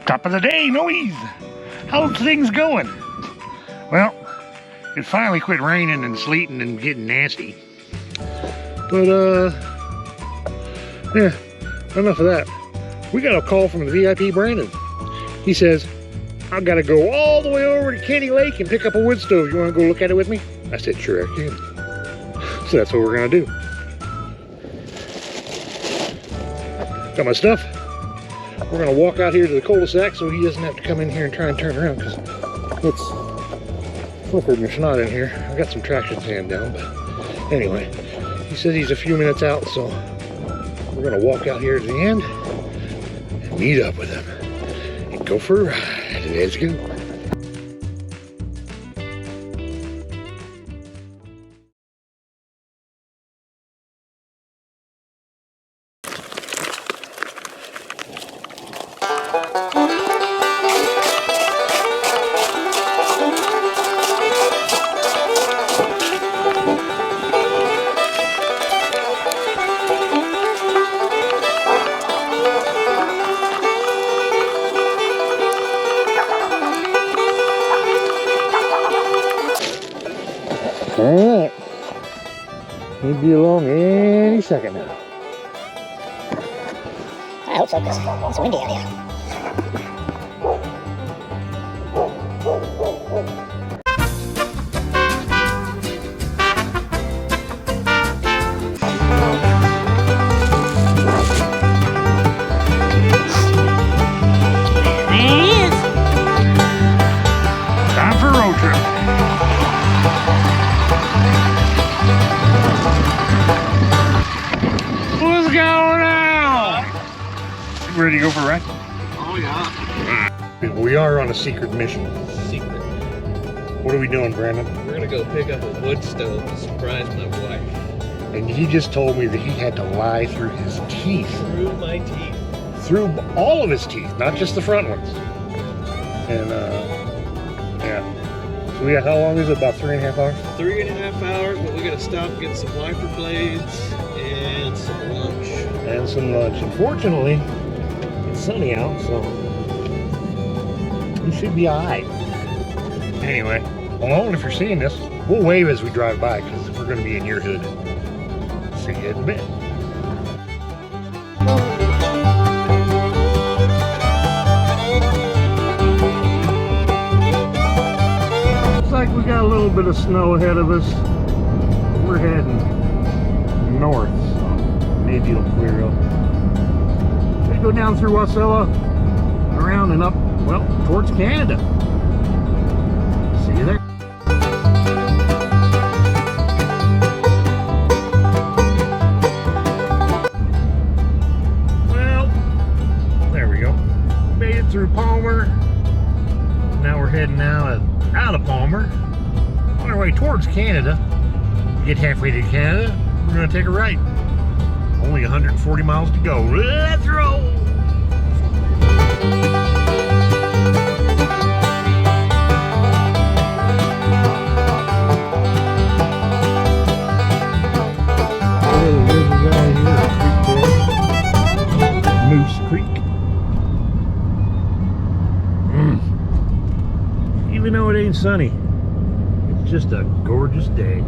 Top of the day, Noise. How's things going? Well, it finally quit raining and sleeting and getting nasty. But, yeah, enough of that. We got a call from the VIP Brandon. He says, I've got to go all the way over to Kandy Lake and pick up a wood stove. You want to go look at it with me? I said, sure I can. So that's what we're going to do. Got my stuff. We're going to walk out here to the cul-de-sac so he doesn't have to come in here and try and turn around because it's flickered and snot in here. I've got some traction sand down, but anyway, he says he's a few minutes out, so we're going to walk out here to the end and meet up with him and go for a ride. Let's go. All right, he'll be along any second now. I hope so, because it's windy out here. There he is. Time for a road trip. What's going on? You ready to go for a ride? Oh yeah. We are on a secret mission. Secret. What are we doing, Brandon? We're gonna go pick up a wood stove to surprise my wife. And he just told me that he had to lie through his teeth. Through my teeth. Through all of his teeth, not just the front ones. And yeah. So we got, how long is it? About 3.5 hours? 3.5 hours, but we gotta stop and get some wiper blades and some lunch. And some lunch. Unfortunately, it's sunny out, so we should be alright. Anyway, Malone, if you're seeing this, we'll wave as we drive by because we're going to be in your hood. See you in a bit. Looks like we got a little bit of snow ahead of us. We're heading north, so maybe it'll clear up. We go down through Wasilla, around and up, well, towards Canada. See you there. Well, there we go. Made it through Palmer. Now we're heading out of Palmer, on our way towards Canada. Get halfway to Canada, we're going to take a right. Only 140 miles to go. Let's roll! Moose Creek. Even though it ain't sunny, it's just a gorgeous day.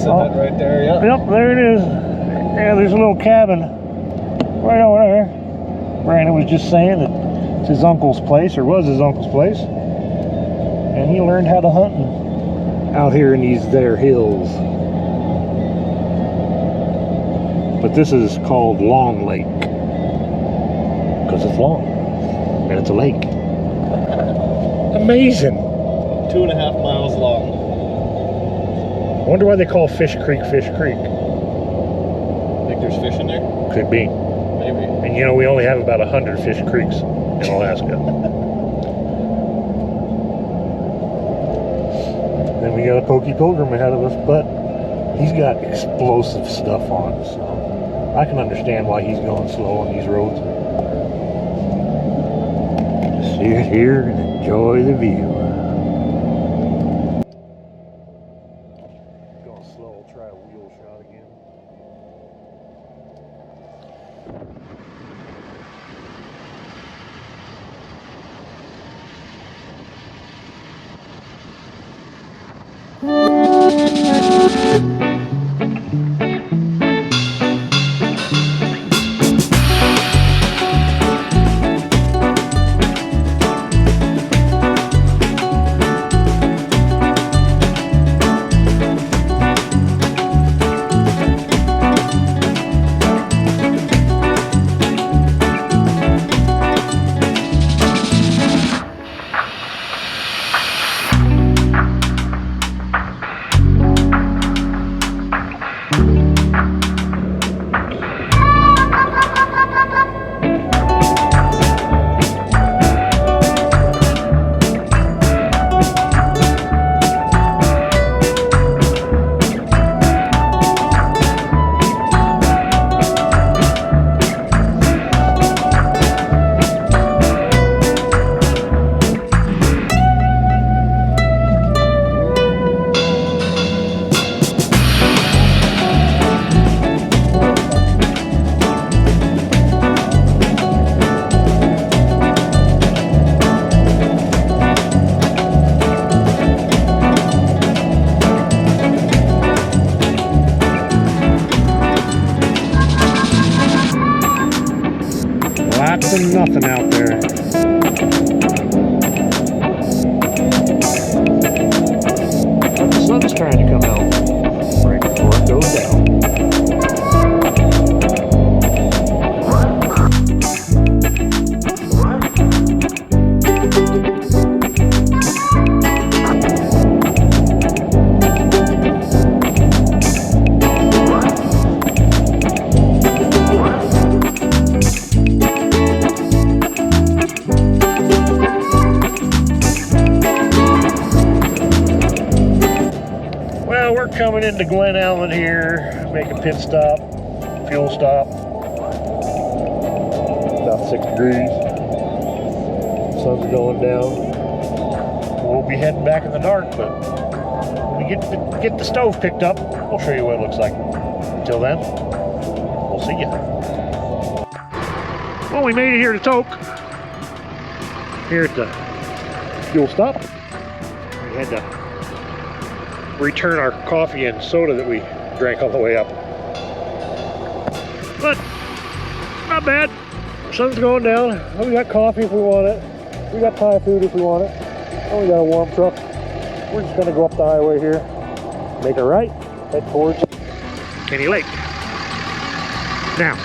sunset right there, yeah. Yep, there it is. Yeah, there's a little cabin right over there. Brandon was just saying that it's his uncle's place, or was his uncle's place. And he learned how to hunt out here in these there hills. But this is called Long Lake. Because it's long. And it's a lake. Amazing. 2.5 miles long. I wonder why they call Fish Creek Fish Creek. Think there's fish in there? Could be. Maybe. And you know, we only have about 100 fish creeks in Alaska. Then we got a Pokey Pilgrim ahead of us, but he's got explosive stuff on, so I can understand why he's going slow on these roads. Just sit here and enjoy the view. Going slow, I'll try a wheel shot again. Lots of nothing out there. The sun's trying to come out right before it goes down. We're coming into Glen Ellen here, make a pit stop, fuel stop. About 6 degrees. Sun's going down. We'll be heading back in the dark, but when we get the stove picked up, we'll show you what it looks like. Until then, we'll see you. Well, we made it here to Toke. Here at the fuel stop. We had to return our coffee and soda that we drank on the way up. But not bad. Sun's going down. We got coffee if we want it. We got Thai food if we want it. And we got a warm truck. We're just gonna go up the highway here, make a right, head towards Kandy Lake. Now,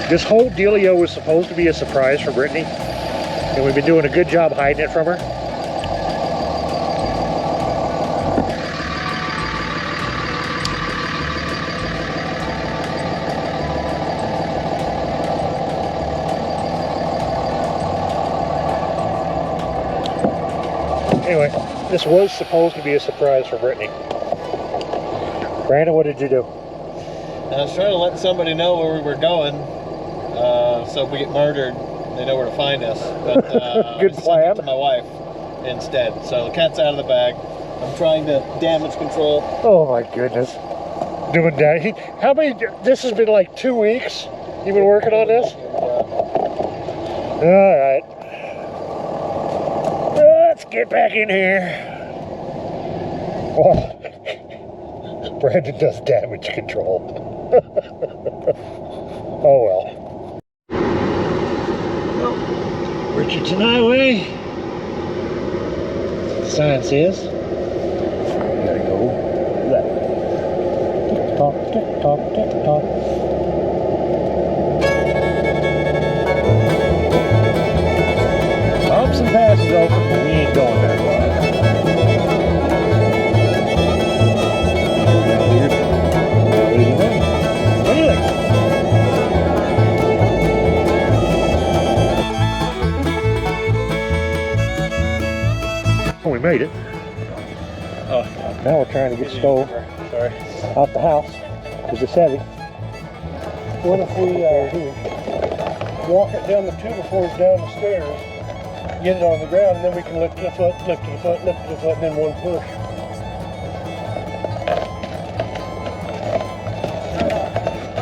this whole dealio was supposed to be a surprise for Brittany, and we've been doing a good job hiding it from her. Anyway, this was supposed to be a surprise for Brittany. Brandon, what did you do? I was trying to let somebody know where we were going, so if we get murdered, they know where to find us. But good I plan. sent it to my wife instead. So the cat's out of the bag. I'm trying to damage control. Oh my goodness. Doing that. How many, this has been like 2 weeks you've been working on this? All right. Let's get back in here. Oh. Brandon does damage control. Oh well. Richardson Highway. The sign says. You gotta go left. Tick tock, tick tock, tick tock. Bumps and passes open, but we ain't going that far. We made it. Oh, Now we're trying to get stove sorry. out the house because it's heavy. What if we walk it down the 2x4s down the stairs, get it on the ground, and then we can lift to the foot, lift to the foot, lift to the foot, and then one push.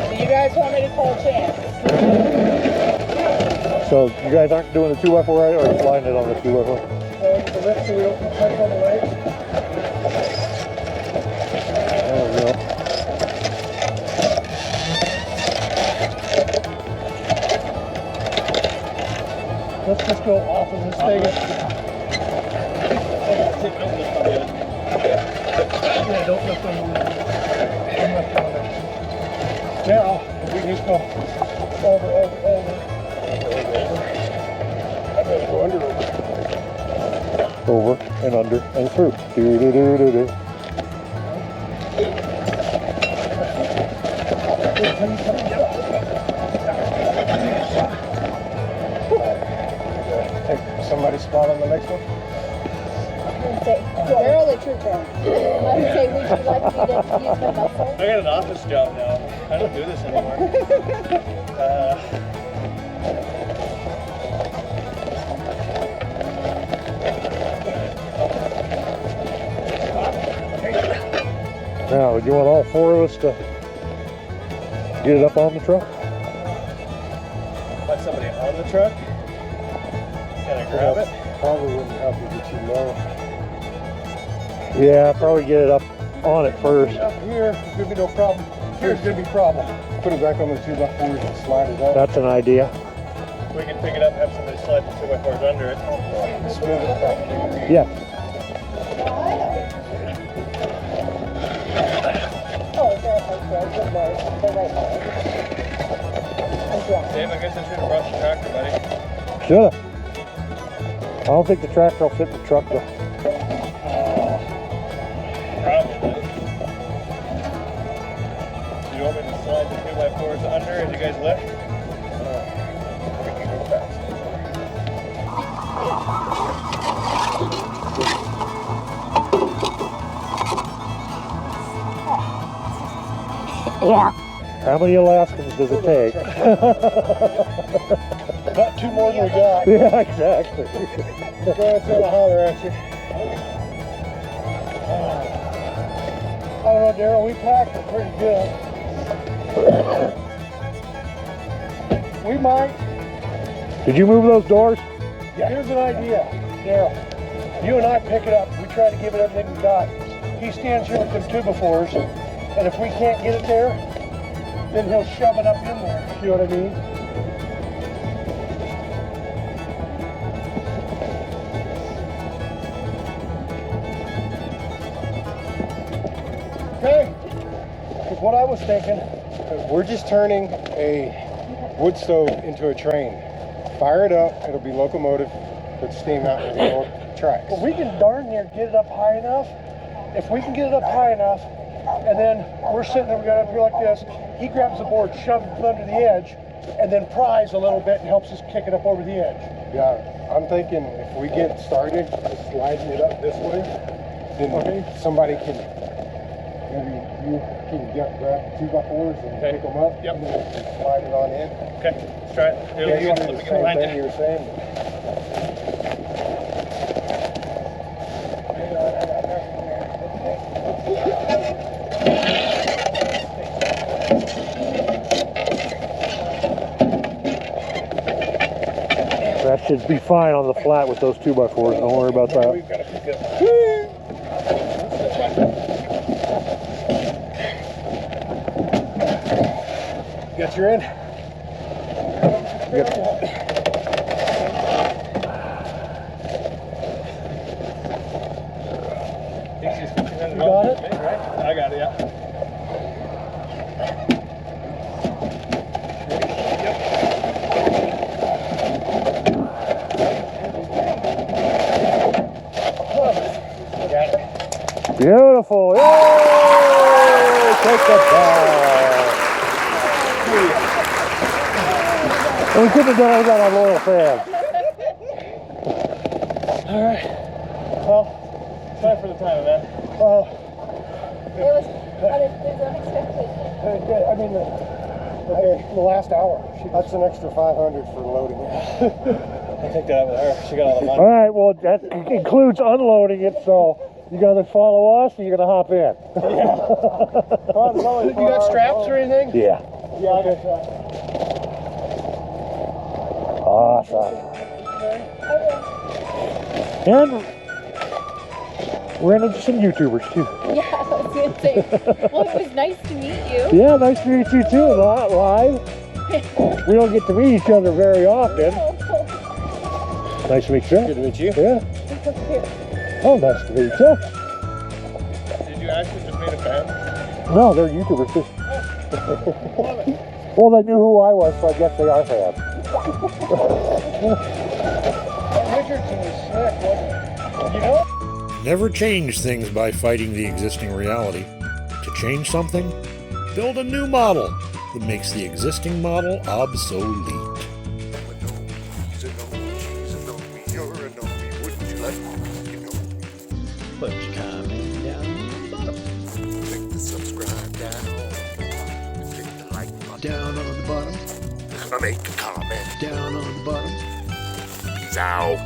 Do you guys want me to call Chance? So you guys aren't doing the 2x4 right, or sliding it on the 2x4? The lift so we don't touch on the legs. There we go. Let's just go off of this thing. Yeah, don't lift on the legs. Don't lift on it. Now, if we just go over. I'd rather go under. Over and under and through. Do do do do do. Take somebody's spot on the next one. Where are the troops at? I would say, would you like me to use my muscle? I got an office job now. I don't do this anymore. Now, do you want all four of us to get it up on the truck? Let somebody on the truck. Can I grab it? Probably wouldn't help you get too low. Yeah, probably get it up on it first. Up here, there's gonna be no problem. Here's gonna be problem. Put it back on the 2x4s and slide it up. That's an idea. We can pick it up and have somebody slide the 2x4s under it. Smooth it back. Yeah. Oh, they're right there. Dave, I guess I should have brought the tractor, buddy. Shoulda. I don't think the tractor will fit the truck though. Probably. Do you want me to slide the 2x4s under as you guys lift? We can go fast. Yeah. How many Alaskans does it take? About two more than we got. Yeah, exactly. Go ahead, try to holler at you. I don't know, Daryl, we packed it pretty good. We might. Did you move those doors? Yeah. Here's an idea, Daryl. You and I pick it up. We try to give it everything we got. He stands here with them 2x4s, and if we can't get it there, then he'll shove it up in there. You know what I mean? Okay. Because what I was thinking, we're just turning a wood stove into a train. Fire it up, it'll be locomotive, put steam out and go tracks. Well, we can darn near get it up high enough. If we can get it up high enough, and then we're sitting there, we got up here like this, he grabs the board, shoves it under the edge, and then pries a little bit and helps us kick it up over the edge. Yeah, I'm thinking if we get started sliding it up this way, then somebody can, maybe you can grab the 2x4s and pick them up, and then slide it on in. Okay, let's try it. Here, Yeah, you want let to me do the get same behind thing you. you were saying. That should be fine on the flat with those 2x4s. Don't worry about that. We've got to pick it up. you're in. You got it? Right? I got it, yeah. Beautiful. Yay! Take the ball. And we couldn't have done that on loyal fans. All right. Well, time for the time, man. It was unexpected. I mean, the last hour. That's an extra 500 for loading it. I'll take that up with her. She got all the money. All right, well, that includes unloading it, so you got to follow us or you're going to hop in? You got straps or anything? Yeah. Yeah, I got straps. Awesome. And we're into some YouTubers too. Yeah, I was going to say. Well, it was nice to meet you. Yeah, nice to meet you too, live. We don't get to meet each other very often. Nice to meet you. Good to meet you. Yeah. Oh, nice to meet you. Did you actually just meet a fan? No, they're YouTubers too. Well, they knew who I was, so I guess they are fans. Richardson was sick, wasn't it? You know? Never change things by fighting the existing reality. To change something, build a new model that makes the existing model obsolete. Put your comment down on the bottom. Click the subscribe down. Click the like button. Down on the bottom. Make a comment. Down on the bottom. Peace out.